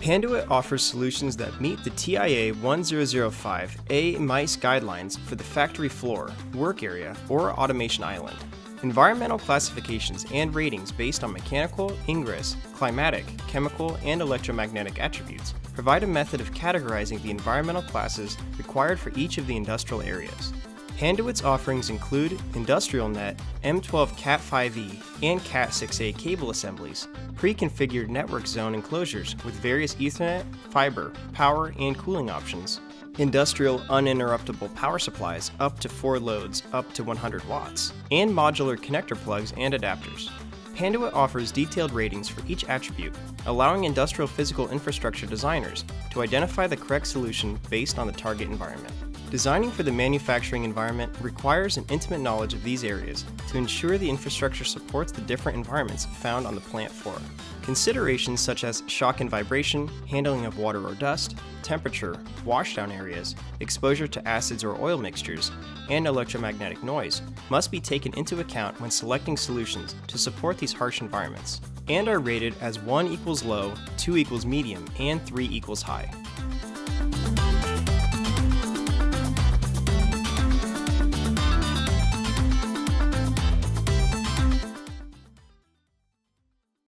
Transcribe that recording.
Panduit offers solutions that meet the TIA-1005-A M.I.C.E guidelines for the factory floor, work area, or automation island. Environmental classifications and ratings based on mechanical, ingress, climatic, chemical, and electromagnetic attributes provide a method of categorizing the environmental classes required for each of the industrial areas. Panduit's offerings include industrial net, M12 Cat5e, and Cat6a cable assemblies, pre-configured network zone enclosures with various Ethernet, fiber, power, and cooling options, industrial uninterruptible power supplies up to 4 loads up to 100 watts, and modular connector plugs and adapters. Panduit offers detailed ratings for each attribute, allowing industrial physical infrastructure designers to identify the correct solution based on the target environment. Designing for the manufacturing environment requires an intimate knowledge of these areas to ensure the infrastructure supports the different environments found on the plant floor. Considerations such as shock and vibration, handling of water or dust, temperature, washdown areas, exposure to acids or oil mixtures, and electromagnetic noise must be taken into account when selecting solutions to support these harsh environments, and are rated as 1 equals low, 2 equals medium, and 3 equals high.